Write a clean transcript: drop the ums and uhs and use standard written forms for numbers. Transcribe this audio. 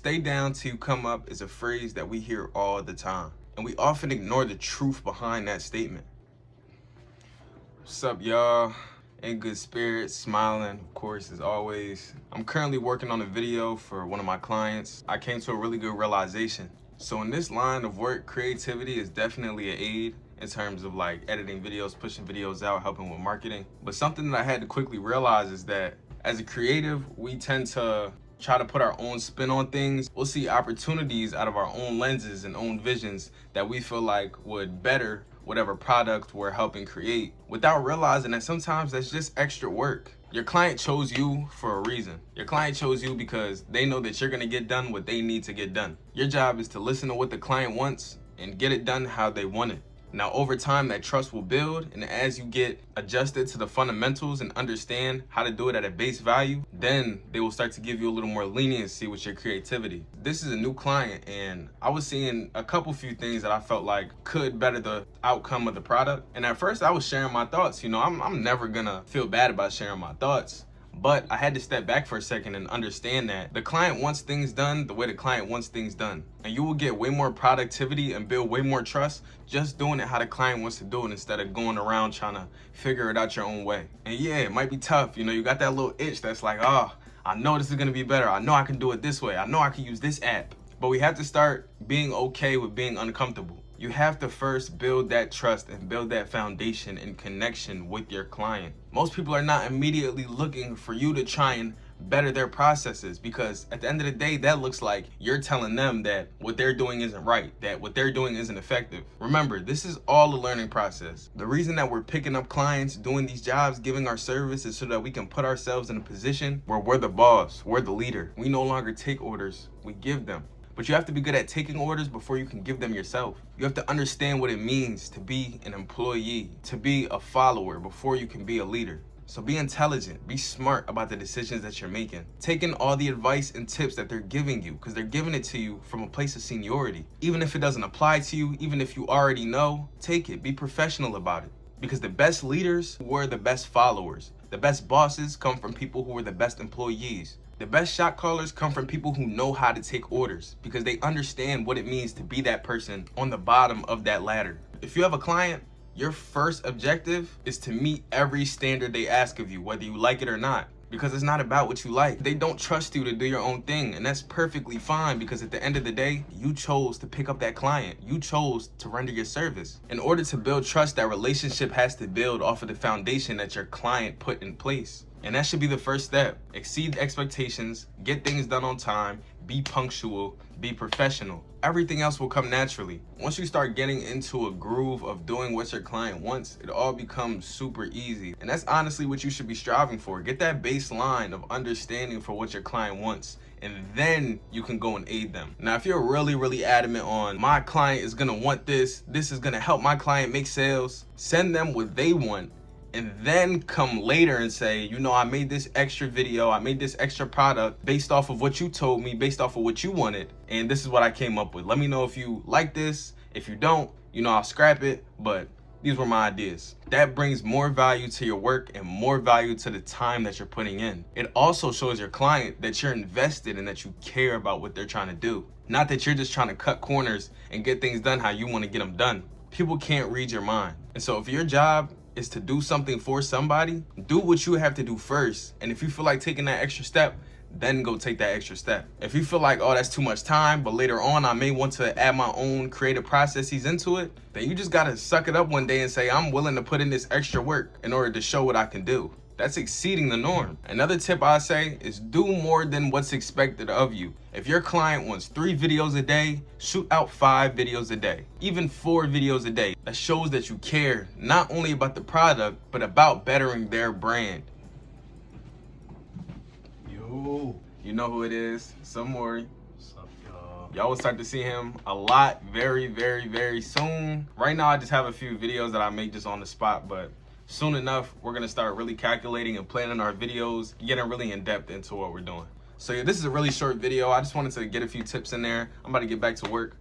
Stay down till you come up is a phrase that we hear all the time, and we often ignore the truth behind that statement. What's up, y'all? In good spirits, smiling, of course, as always. I'm currently working on a video for one of my clients. I came to a really good realization. So in this line of work, creativity is definitely an aid in terms of like editing videos, pushing videos out, helping with marketing. But something that I had to quickly realize is that as a creative, we tend to try to put our own spin on things. We'll see opportunities out of our own lenses and own visions that we feel like would better whatever product we're helping create, without realizing that sometimes that's just extra work. Your client chose you for a reason. Your client chose you because they know that you're gonna get done what they need to get done. Your job is to listen to what the client wants and get it done how they want it. Now, over time, that trust will build, and as you get adjusted to the fundamentals and understand how to do it at a base value, then they will start to give you a little more leniency with your creativity. This is a new client, and I was seeing a few things that I felt like could better the outcome of the product. And at first, I was sharing my thoughts. I'm never gonna feel bad about sharing my thoughts. But I had to step back for a second and understand that the client wants things done the way the client wants things done. And you will get way more productivity and build way more trust just doing it how the client wants to do it instead of going around trying to figure it out your own way. And yeah, it might be tough. You got that little itch that's like, oh, I know this is gonna be better. I know I can do it this way. I know I can use this app. But we have to start being okay with being uncomfortable. You have to first build that trust and build that foundation and connection with your client. Most people are not immediately looking for you to try and better their processes, because at the end of the day, that looks like you're telling them that what they're doing isn't right, that what they're doing isn't effective. Remember, this is all a learning process. The reason that we're picking up clients, doing these jobs, giving our service is so that we can put ourselves in a position where we're the boss, we're the leader. We no longer take orders, we give them. But you have to be good at taking orders before you can give them yourself. You have to understand what it means to be an employee, to be a follower before you can be a leader. So be intelligent, be smart about the decisions that you're making. Take in all the advice and tips that they're giving you, because they're giving it to you from a place of seniority. Even if it doesn't apply to you, even if you already know, take it, be professional about it. Because the best leaders were the best followers. The best bosses come from people who were the best employees. The best shot callers come from people who know how to take orders because they understand what it means to be that person on the bottom of that ladder. If you have a client, your first objective is to meet every standard they ask of you, whether you like it or not. Because it's not about what you like. They don't trust you to do your own thing, and that's perfectly fine, because at the end of the day, you chose to pick up that client. You chose to render your service. In order to build trust, that relationship has to build off of the foundation that your client put in place. And that should be the first step. Exceed expectations, get things done on time, be punctual, be professional. Everything else will come naturally. Once you start getting into a groove of doing what your client wants, it all becomes super easy. And that's honestly what you should be striving for. Get that baseline of understanding for what your client wants, and then you can go and aid them. Now, if you're really adamant on my client is gonna want this is gonna help my client make sales, send them what they want, and then come later and say, I made this extra video, I made this extra product based off of what you told me, based off of what you wanted, and this is what I came up with. Let me know if you like this. If you don't, I'll scrap it, but these were my ideas. That brings more value to your work and more value to the time that you're putting in. It also shows your client that you're invested and that you care about what they're trying to do. Not that you're just trying to cut corners and get things done how you want to get them done. People can't read your mind. And so if your job is to do something for somebody, do what you have to do first. And if you feel like taking that extra step, then go take that extra step. If you feel like, oh, that's too much time, but later on I may want to add my own creative processes into it, then you just gotta suck it up one day and say, I'm willing to put in this extra work in order to show what I can do. That's exceeding the norm. Another tip I say is do more than what's expected of you. If your client wants 3 videos a day, shoot out 5 videos a day, even 4 videos a day. That shows that you care not only about the product, but about bettering their brand. Yo, you know who it is, Somori. What's up, y'all? Y'all will start to see him a lot very soon. Right now, I just have a few videos that I make just on the spot, but soon enough, we're gonna start really calculating and planning our videos, getting really in depth into what we're doing. So yeah, this is a really short video. I just wanted to get a few tips in there. I'm about to get back to work.